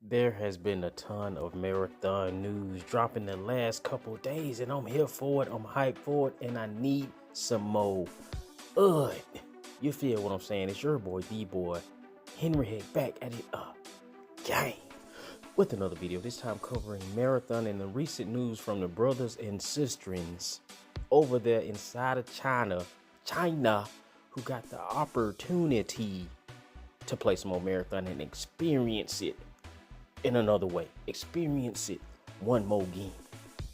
There has been a ton of marathon news dropping the last couple days, and I'm here for it. I'm hyped for it, and I need some more. You feel what I'm saying? It's your boy, D-Boy, Henry Head, back at it again with another video. This time covering marathon and the recent news from the brothers and sisterins over there inside of China, who got the opportunity to play some more marathon and experience it in another way. Experience it one more game.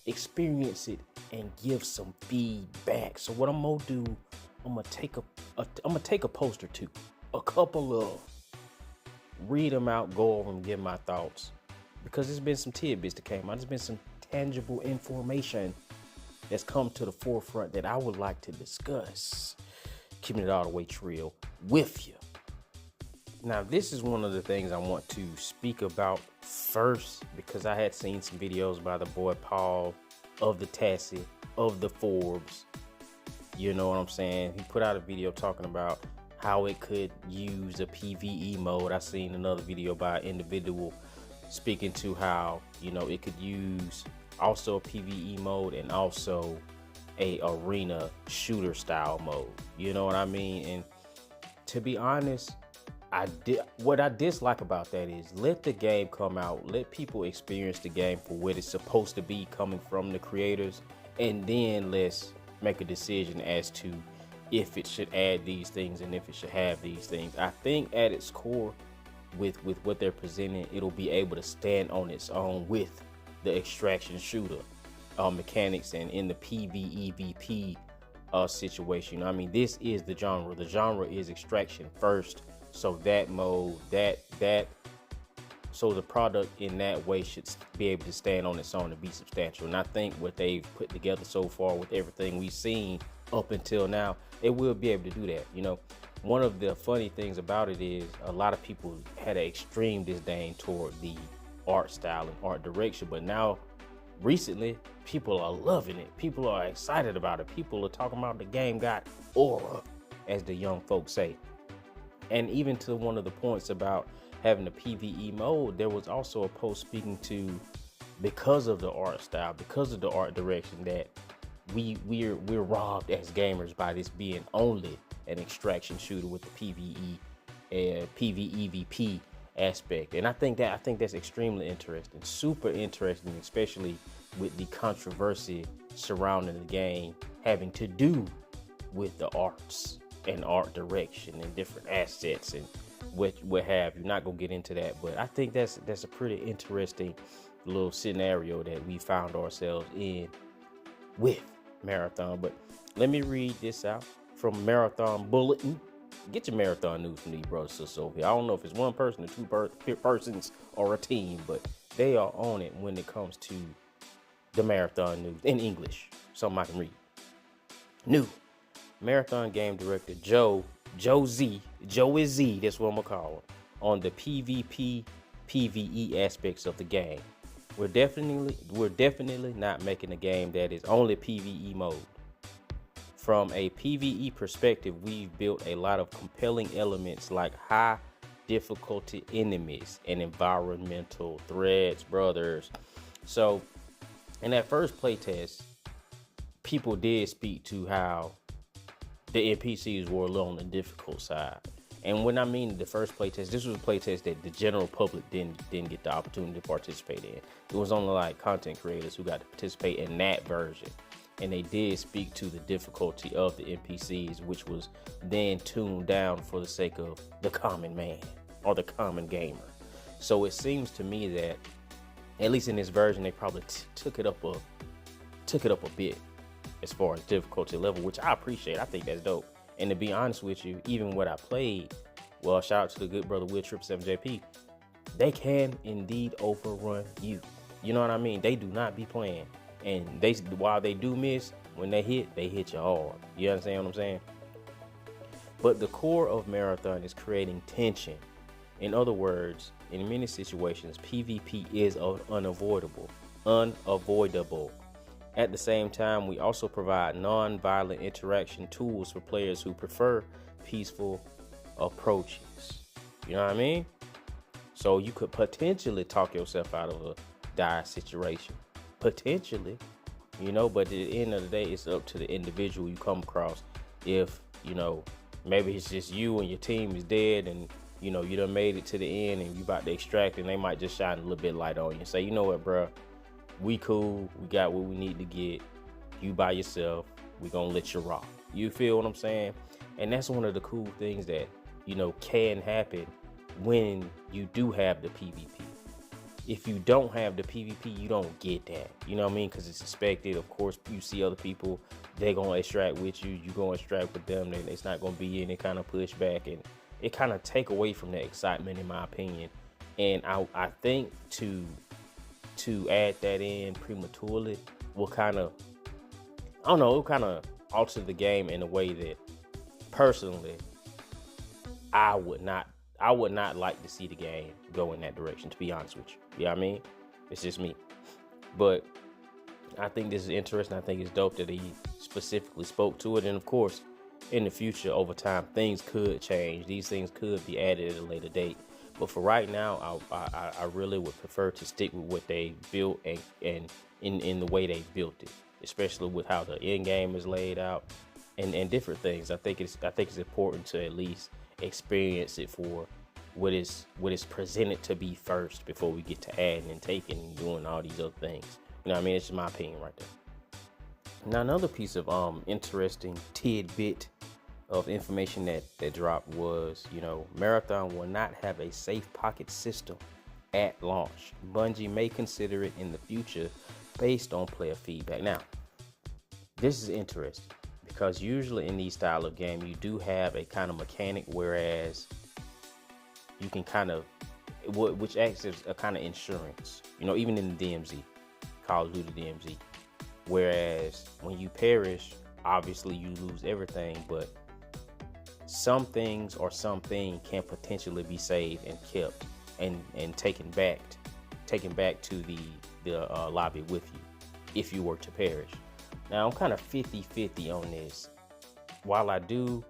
Experience it and give some feedback. So what I'm gonna do, I'm gonna take a post or two, a couple of, read them out, go over them, give my thoughts, because there's been some tidbits that came out. There's been some tangible information that's come to the forefront that I would like to discuss, keeping it all the way real with you. Now, this is one of the things I want to speak about first, because I had seen some videos by the boy Paul of the Tassie of the Forbes. You know what I'm saying? He put out a video talking about how it could use a PvE mode. I seen another video by an individual speaking to how, you know, it could use also a PvE mode and also a arena shooter style mode. You know what I mean? And to be honest, what I dislike about that is let the game come out, let people experience the game for what it's supposed to be coming from the creators, and then let's make a decision as to if it should add these things and if it should have these things. I think at its core, with what they're presenting, it'll be able to stand on its own with the extraction shooter mechanics and in the PvEVP situation. I mean, this is the genre. The genre is extraction first. So that mode, so the product in that way should be able to stand on its own and be substantial. And I think what they've put together so far with everything we've seen up until now, it will be able to do that. You know, one of the funny things about it is a lot of people had an extreme disdain toward the art style and art direction, but now recently people are loving it. People are excited about it. People are talking about the game got aura, as the young folks say. And even to one of the points about having a PvE mode, there was also a post speaking to, because of the art style, because of the art direction, that we're robbed as gamers by this being only an extraction shooter with the PvE and PvEVP aspect. And I think that's extremely interesting, super interesting, especially with the controversy surrounding the game having to do with the arts and art direction and different assets and what have you. Not gonna get into that, but I think that's a pretty interesting little scenario that we found ourselves in with marathon. But let me read this out from Marathon Bulletin. Get your marathon news from these brothers and sisters over here. I don't know if it's one person or two persons or a team, but they are on it when it comes to the marathon news in English, something I can read. New marathon game director Joe is Z, that's what I'm gonna call him, on the PvP PvE aspects of the game. We're definitely not making a game that is only PvE mode. From a PvE perspective, we've built a lot of compelling elements like high difficulty enemies and environmental threats, brothers. So in that first playtest, people did speak to how the NPCs were a little on the difficult side. And when I mean the first playtest, this was a playtest that the general public didn't get the opportunity to participate in. It was only like content creators who got to participate in that version. And they did speak to the difficulty of the NPCs, which was then tuned down for the sake of the common man or the common gamer. So it seems to me that, at least in this version, they probably took it up a bit as far as difficulty level, which I appreciate. I think that's dope. And to be honest with you, even what I played, well, shout out to the good brother Will 777JP, they can indeed overrun you. You know what I mean? They do not be playing. And while they do miss, when they hit you hard. You understand what I'm saying? But the core of marathon is creating tension. In other words, in many situations, PvP is unavoidable. At the same time, we also provide non-violent interaction tools for players who prefer peaceful approaches. You know what I mean? So you could potentially talk yourself out of a dire situation. Potentially, but at the end of the day, it's up to the individual you come across. If, maybe it's just you and your team is dead and, you done made it to the end and you about to extract, and they might just shine a little bit light on you and say, you know what, bro, we cool. We got what we need to get. You by yourself. We gonna let you rock. You feel what I'm saying? And that's one of the cool things that, can happen when you do have the PvP. If you don't have the PvP, you don't get that. You know what I mean? Because it's expected. Of course, you see other people, they're going to extract with you. You go extract with them. Then it's not going to be any kind of pushback. And it kind of take away from the excitement, in my opinion. And I think to add that in prematurely will kind of, I don't know, it'll kind of alter the game in a way that, personally, I would not like to see the game go in that direction, to be honest with you. You know what I mean? It's just me. But I think this is interesting. I think it's dope that he specifically spoke to it. And of course, in the future, over time, things could change. These things could be added at a later date. But for right now, I really would prefer to stick with what they built and in the way they built it, especially with how the end game is laid out and different things. I think it's important to at least experience it for what is presented to be first before we get to adding and taking and doing all these other things. You know what I mean? It's just my opinion right there. Now, another piece of interesting tidbit of information that dropped was, Marathon will not have a safe pocket system at launch. Bungie may consider it in the future based on player feedback. Now, this is interesting because usually in these style of game, you do have a kind of mechanic, whereas you can kind of, which acts as a kind of insurance, even in the DMZ, Call of Duty DMZ. Whereas when you perish, obviously you lose everything, but some things or something can potentially be saved and kept and taken back to the lobby with you if you were to perish. Now, I'm kind of 50-50 on this. While I do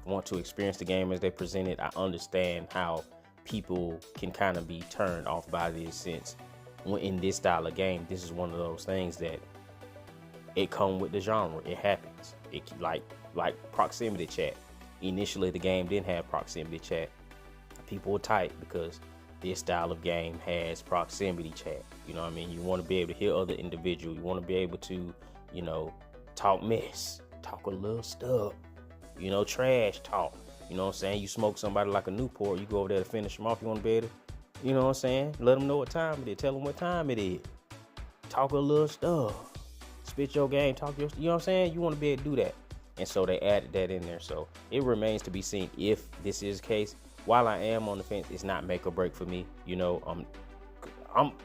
want to experience the game as they present it, I understand how people can kind of be turned off by this, since when in this style of game, this is one of those things that it come with the genre. It happens. It like proximity chat. Initially, the game didn't have proximity chat. People were tight because this style of game has proximity chat. You know what I mean? You want to be able to hear other individuals. You want to be able to, talk mess, talk a little stuff, trash talk. You know what I'm saying? You smoke somebody like a Newport, you go over there to finish them off. You want to be able to, let them know what time it is. Tell them what time it is. Talk a little stuff. Spit your game, talk your, you know what I'm saying? You want to be able to do that. And so they added that in there. So it remains to be seen if this is the case. While I am on the fence, it's not make or break for me.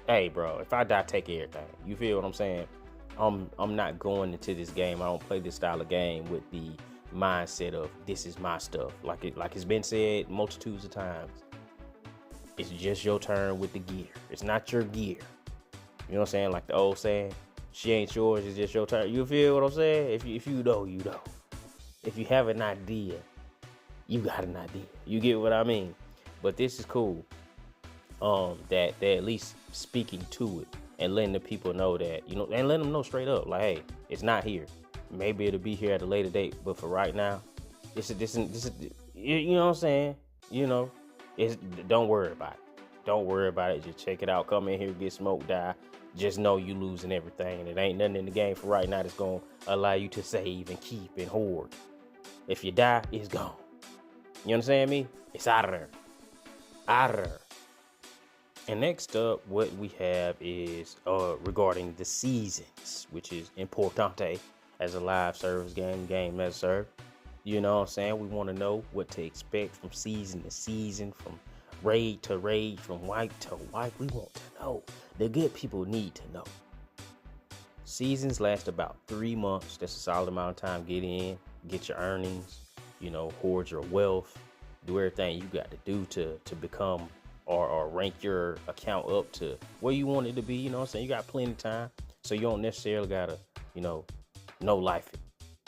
Hey, bro, if I die, take everything. You feel what I'm saying? I'm not going into this game. I don't play this style of game with the mindset of this is my stuff. Like it's been said multitudes of times. It's just your turn with the gear. It's not your gear. You know what I'm saying? Like the old saying, she ain't yours, it's just your turn. You feel what I'm saying? If you know, you know. If you have an idea, you got an idea. You get what I mean? But this is cool. That they're at least speaking to it and letting the people know that, and letting them know straight up, like, hey, it's not here. Maybe it'll be here at a later date, but for right now, this is you know what I'm saying? Don't worry about it. Don't worry about it. Just check it out. Come in here, get smoked, die. Just know you losing everything, and it ain't nothing in the game for right now that's gonna allow you to save and keep and hoard. If you die, it's gone. You understand me? It's out of there. Out of there. And next up, what we have is regarding the seasons, which is importante as a live service game as served. You know what I'm saying? We want to know what to expect from season to season, from raid to raid, from wipe to wipe. We want to know. The good people need to know. Seasons last about 3 months. That's a solid amount of time. Get in, get your earnings, hoard your wealth, do everything you got to do to become or rank your account up to where you want it to be. You know what I'm saying? You got plenty of time. So you don't necessarily gotta, no life it.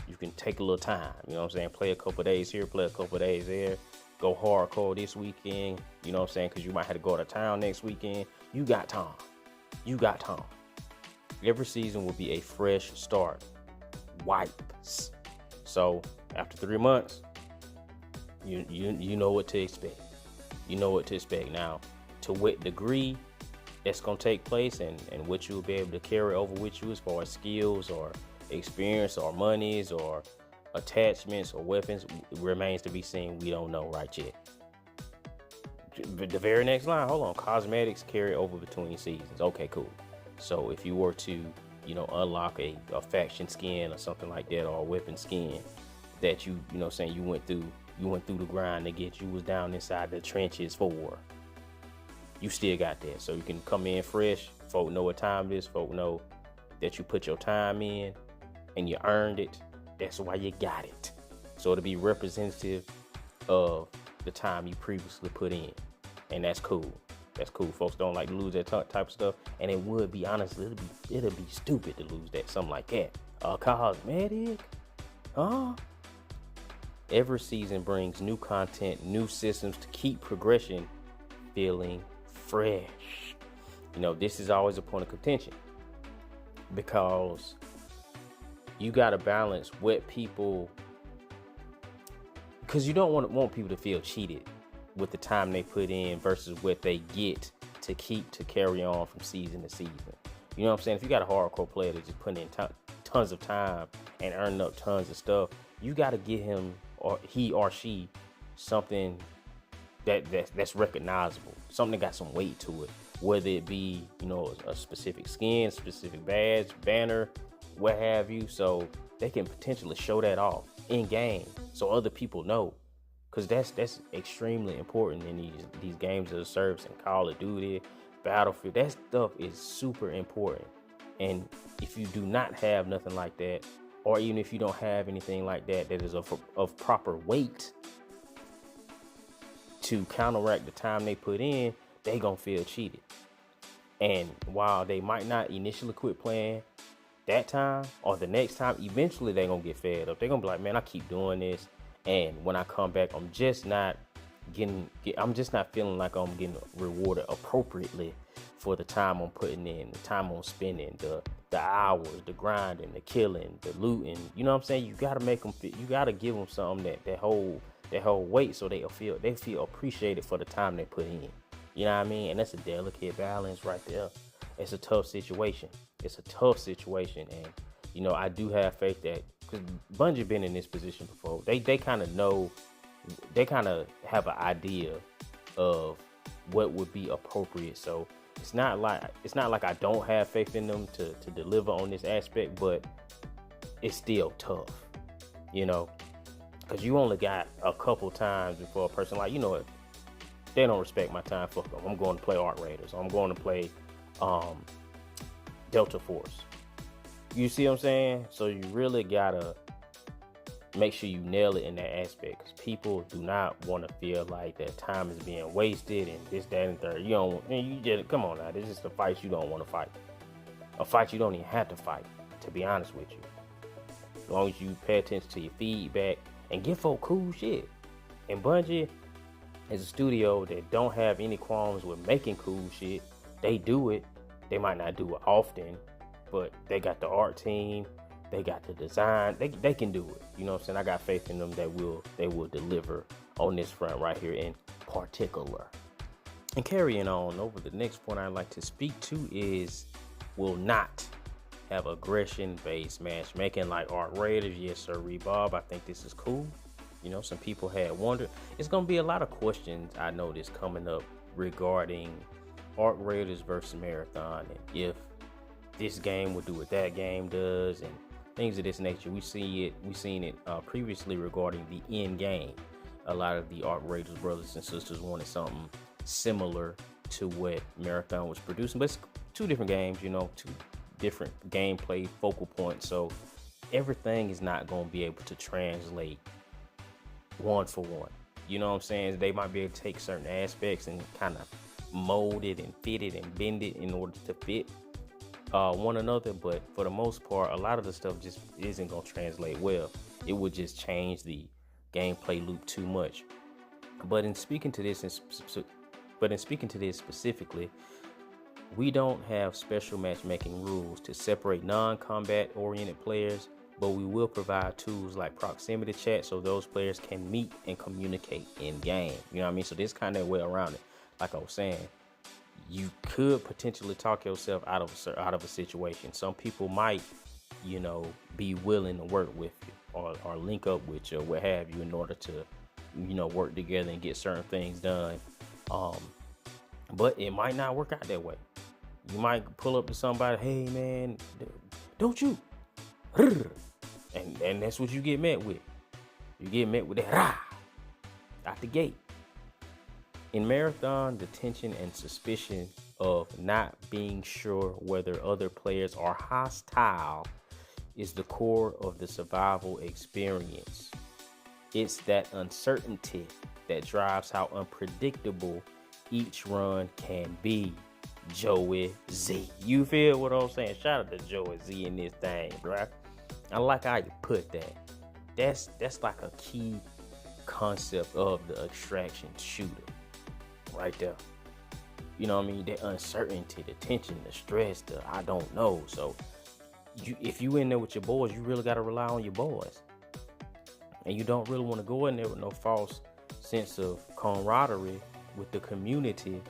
You can take a little time, you know what I'm saying? Play a couple days here, play a couple days there, go hardcore this weekend, you know what I'm saying? Because you might have to go to town next weekend. You got time. You got time. Every season will be a fresh start. Wipes. So after 3 months, you know what to expect. You know what to expect. Now, to what degree that's gonna take place and what you'll be able to carry over with you as far as skills or experience or monies or attachments or weapons remains to be seen. We don't know right yet. The very next line, hold on, cosmetics carry over between seasons. Okay, cool. So if you were to, unlock a faction skin or something like that, or a weapon skin that you know saying you went through the grind to get, you was down inside the trenches for, you still got that. So you can come in fresh. Folk know what time it is. Folk know that you put your time in and you earned it. That's why you got it. So it'll be representative of the time you previously put in. And that's cool. That's cool. Folks don't like to lose that type of stuff. And it would be, honestly, it'll be stupid to lose that. Something like that. Cosmetic? Huh? Every season brings new content, new systems to keep progression feeling fresh. This is always a point of contention, because you got to balance what people, because you don't want people to feel cheated with the time they put in versus what they get to keep to carry on from season to season. You know what I'm saying? If you got a hardcore player that's just putting in tons of time and earning up tons of stuff, you got to get him or he or she something that's recognizable, something that got some weight to it, whether it be a specific skin, specific badge, banner, what have you, so they can potentially show that off in game so other people know, because that's extremely important in these games as a service, and Call of Duty, Battlefield. That stuff is super important. And if you do not have nothing like that, or even if you don't have anything like that is of proper weight to counteract the time they put in, they gonna feel cheated. And while they might not initially quit playing that time or the next time, eventually they gonna get fed up. They're gonna be like, man, I keep doing this, and when I come back, I'm just not feeling like I'm getting rewarded appropriately for the time I'm putting in, the time I'm spending, the hours, the grinding, the killing, the looting. You know what I'm saying? You gotta make them feel, you gotta give them something that whole weight, so they feel appreciated for the time they put in. You know what I mean? And that's a delicate balance right there. It's a tough situation. And I do have faith that, because Bungie been in this position before, they kind of know, they kind of have an idea of what would be appropriate. So it's not like I don't have faith in them to deliver on this aspect, but it's still tough, because you only got a couple times before a person like, what, they don't respect my time, fuck them, I'm going to play Arc Raiders, I'm going to play Delta Force. You see what I'm saying? So you really gotta make sure you nail it in that aspect, because people do not want to feel like their time is being wasted and this, that, and third. Come on now, this is the fight you don't want to fight. A fight you don't even have to fight, to be honest with you. As long as you pay attention to your feedback and give folk cool shit. And Bungie is a studio that don't have any qualms with making cool shit. They do it. They might not do it often, but they got the art team, they got the design, they can do it. You know what I'm saying? I got faith in them that they will deliver on this front right here in particular. And carrying on over, the next point I'd like to speak to is, will not have aggression-based matchmaking like Arc Raiders. Yes, sir, Bob. I think this is cool. Some people had wondered. It's gonna be a lot of questions I noticed coming up regarding Arc Raiders versus Marathon, and if this game will do what that game does, and things of this nature. We've seen it previously regarding the end game. A lot of the Arc Raiders brothers and sisters wanted something similar to what Marathon was producing, but it's two different games, two different gameplay focal points. So everything is not going to be able to translate one for one. You know what I'm saying? They might be able to take certain aspects and kind of mold it and fit it and bend it in order to fit one another, but for the most part, a lot of the stuff just isn't going to translate well. It would just change the gameplay loop too much. But in speaking to this, specifically, we don't have special matchmaking rules to separate non-combat oriented players, but we will provide tools like proximity chat so those players can meet and communicate in game. You know what I mean? So this kind of way around it. Like I was saying, you could potentially talk yourself out of a situation. Some people might, be willing to work with you or link up with you or what have you in order to, work together and get certain things done. But it might not work out that way. You might pull up to somebody, hey man, don't you? And that's what you get met with. You get met with that rah out the gate. In Marathon, the tension and suspicion of not being sure whether other players are hostile is the core of the survival experience. It's that uncertainty that drives how unpredictable each run can be. Joey Z. You feel what I'm saying? Shout out to Joey Z in this thing, right? I like how you put that. That's like a key concept of the extraction shooter right there. You know what I mean? The uncertainty, the tension, the stress, the I don't know. So if you in there with your boys, you really got to rely on your boys. And you don't really want to go in there with no false sense of camaraderie with the community,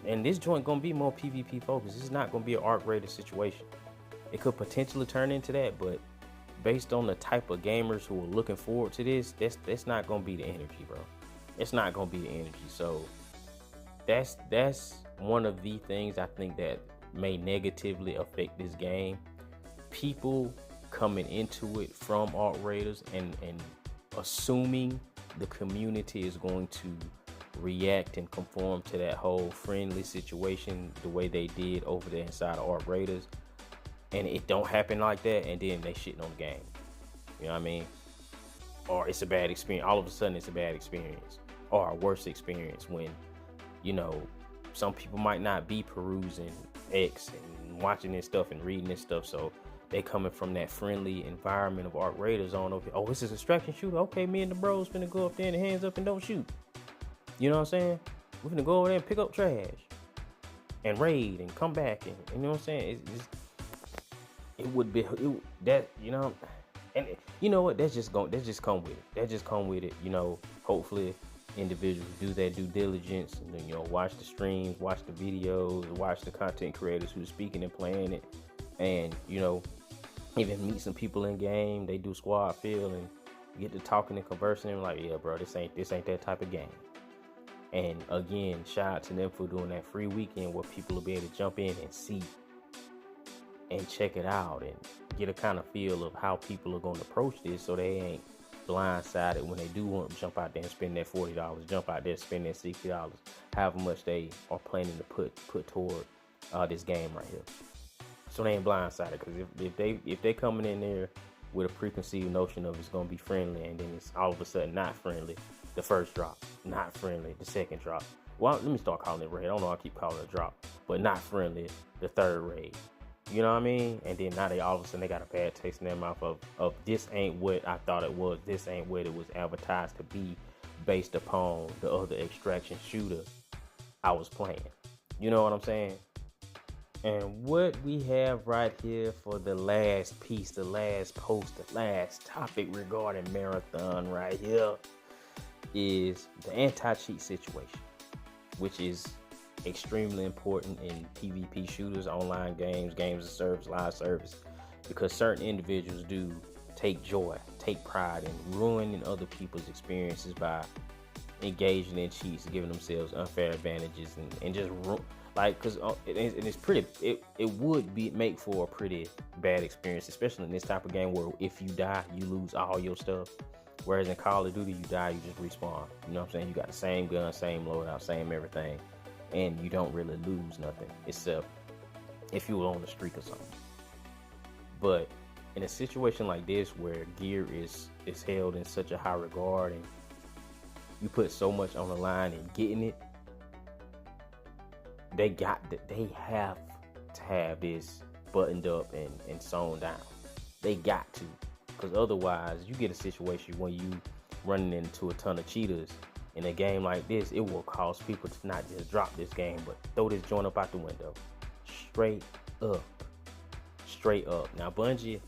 and this joint gonna be more PvP focused. This is not gonna be an arc rated situation. It could potentially turn into that, but based on the type of gamers who are looking forward to this, that's not gonna be the energy, bro. It's not gonna be the energy. So that's one of the things I think that may negatively affect this game. People coming into it from arc raiders and assuming the community is going to react and conform to that whole friendly situation the way they did over there inside of arc raiders, and it don't happen like that, and then they shitting on the game. You know what I mean? Or it's a bad experience. All of a sudden it's a bad experience or a worse experience when, some people might not be perusing X and watching this stuff and reading this stuff, so they coming from that friendly environment of arc raiders on over. Oh, this is a extraction shooter. Okay, me and the bros finna go up there and hands up and don't shoot. You know what I'm saying? We're gonna go over there and pick up trash and raid and come back, and you know what I'm saying? It would be that, and you know what? That's just come with it. That just come with it. Hopefully individuals do their due diligence and watch the streams, watch the videos, watch the content creators who's speaking and playing it, and even meet some people in game. They do squad feel and get to talking and conversing and like, yeah, bro, this ain't that type of game. And again, shout out to them for doing that free weekend where people will be able to jump in and see and check it out and get a kind of feel of how people are going to approach this, so they ain't blindsided when they do want to jump out there and spend that $40, jump out there and spend that $60, however much they are planning to put toward this game right here. So they ain't blindsided, because if they coming in there with a preconceived notion of it's going to be friendly, and then it's all of a sudden not friendly, the first drop, not friendly, the second drop. Well, let me start calling it raid. I don't know, I keep calling it a drop, but not friendly, the third raid. You know what I mean? And then now they all of a sudden they got a bad taste in their mouth of this ain't what I thought it was. This ain't what it was advertised to be based upon the other extraction shooter I was playing. You know what I'm saying? And what we have right here for the last piece, the last post, the last topic regarding Marathon right here is the anti-cheat situation, which is extremely important in PvP shooters, online games, games of service, live service, because certain individuals do take pride in ruining other people's experiences by engaging in cheats, giving themselves unfair advantages, and just because it would make for a pretty bad experience, especially in this type of game where if you die, you lose all your stuff. Whereas in Call of Duty, you die, you just respawn. You know what I'm saying? You got the same gun, same loadout, same everything, and you don't really lose nothing except if you were on the streak or something. But in a situation like this where gear is held in such a high regard and you put so much on the line and getting it, they have to have this buttoned up and sewn down. They got to, because otherwise you get a situation when you running into a ton of cheaters in a game like this, it will cause people to not just drop this game, but throw this joint up out the window. Straight up. Straight up. Now, Bungie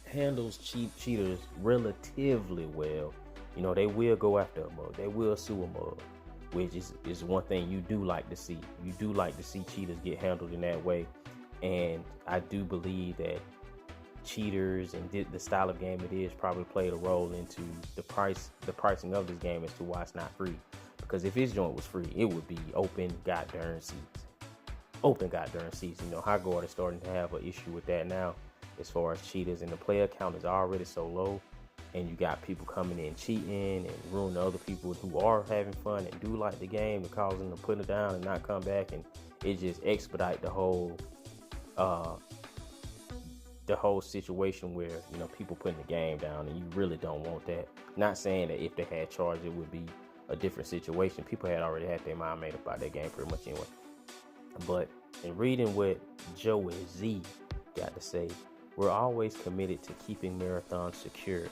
handles cheaters relatively well. You know, they will go after a mug. They will sue a mug, which is one thing you do like to see. You do like to see cheaters get handled in that way. And I do believe that cheaters and the style of game it is probably played a role into the pricing of this game as to why it's not free. Because if his joint was free, it would be open goddamn seats. Open goddamn seats. You know, High Guard is starting to have an issue with that now as far as cheaters, and the player count is already so low, and you got people coming in cheating and ruining other people who are having fun and do like the game and causing them to put it down and not come back, and it just expedite the whole situation where, you know, people putting the game down, and you really don't want that. Not saying that if they had charged it would be a different situation. People had already had their mind made up about that game pretty much anyway. But in reading what Joey Z got to say, we're always committed to keeping marathons secure.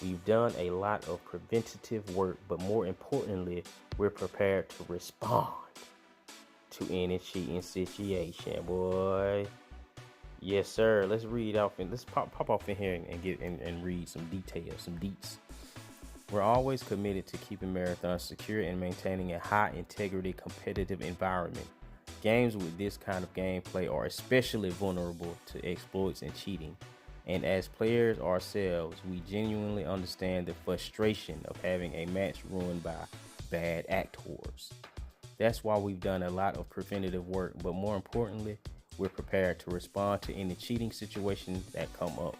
We've done a lot of preventative work, but more importantly, we're prepared to respond to any cheating situation, boy. Yes, sir. Let's read off and let's pop off in here and read some details, some deets. We're always committed to keeping marathons secure and maintaining a high integrity competitive environment. Games with this kind of gameplay are especially vulnerable to exploits and cheating. And as players ourselves, we genuinely understand the frustration of having a match ruined by bad actors. That's why we've done a lot of preventative work, but more importantly, we're prepared to respond to any cheating situations that come up.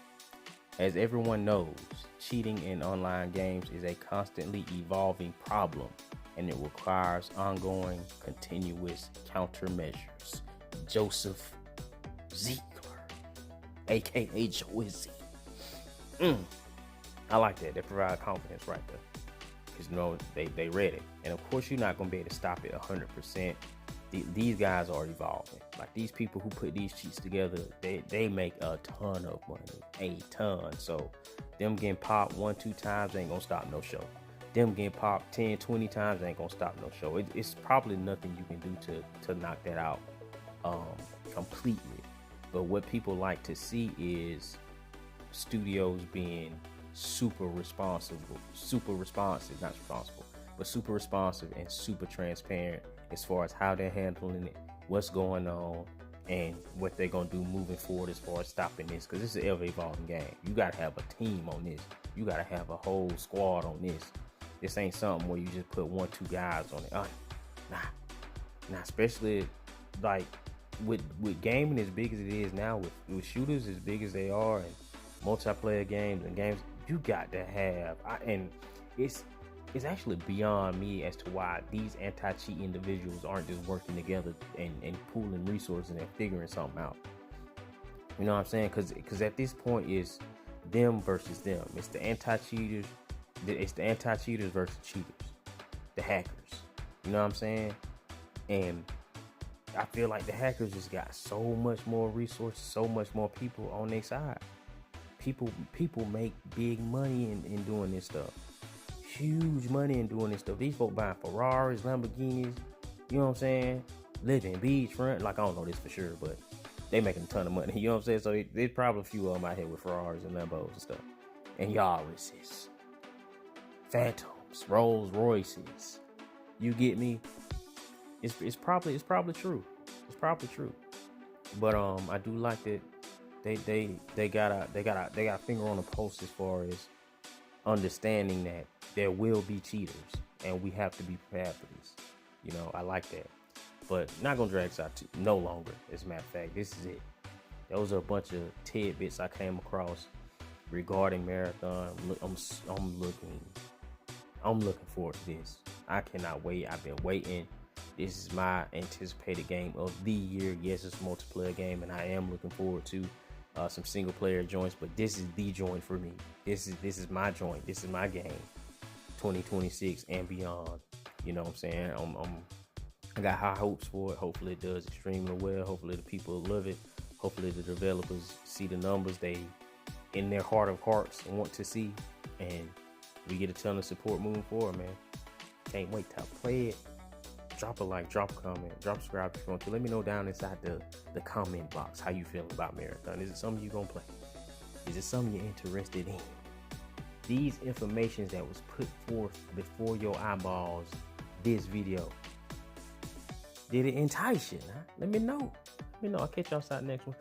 As everyone knows, cheating in online games is a constantly evolving problem, and it requires ongoing, continuous countermeasures. Joseph Ziegler, aka Joey Z. I like that. They provide confidence right there. Because, you know, they read it. And of course, you're not going to be able to stop it 100%. These guys are evolving. Like, these people who put these cheats together, they make a ton of money. A ton. So them getting popped 1-2 times ain't going to stop no show. Them getting popped 10-20 times ain't going to stop no show. It's probably nothing you can do to knock that out completely. But what people like to see is studios being super responsive, and super transparent as far as how they're handling it, what's going on, and what they're going to do moving forward as far as stopping this. Because this is an ever-evolving game. You got to have a team on this. You got to have a whole squad on this. This ain't something where you just put 1-2 guys on it. Nah, especially like with gaming as big as it is now, with shooters as big as they are, and multiplayer games and games, you got to have, and it's actually beyond me as to why these anti-cheat individuals aren't just working together and pooling resources and figuring something out. You know what I'm saying? Because at this point, it's them versus them. It's the anti-cheaters. It's the anti-cheaters versus cheaters, the hackers. You know what I'm saying? And I feel like the hackers just got so much more resources, so much more people on their side. People make big money in doing this stuff. Huge money in doing this stuff. These folks buying Ferraris, Lamborghinis, you know what I'm saying? Living beachfront. Like, I don't know this for sure, but they making a ton of money. You know what I'm saying? So there's probably a few of them out here with Ferraris and Lambos and stuff. And Yaris's, Phantoms, Rolls Royces. You get me? It's probably true. It's probably true. But I do like that they got a finger on the pulse as far as understanding that there will be cheaters and we have to be prepared for this. You know, I like that. But not gonna drag this out no longer. As a matter of fact, this is it. Those are a bunch of tidbits I came across regarding Marathon. I'm looking forward to this. I cannot wait. I've been waiting. This is my anticipated game of the year. Yes, it's a multiplayer game, and I am looking forward to some single player joints. But this is the joint for me. This is my joint. This is my game. 2026 and beyond. You know what I'm saying? I got high hopes for it. Hopefully it does extremely well. Hopefully the people love it. Hopefully the developers see the numbers they in their heart of hearts want to see, and We get a ton of support moving forward, man. Can't wait to play it. Drop a like, drop a comment, drop a subscribe if you want to. Let me know down inside the comment box how you feel about Marathon. Is it something you gonna play? Is it something you're interested in? These informations that was put forth before your eyeballs, this video, did it entice you? Huh? Let me know. I'll catch y'all outside next one.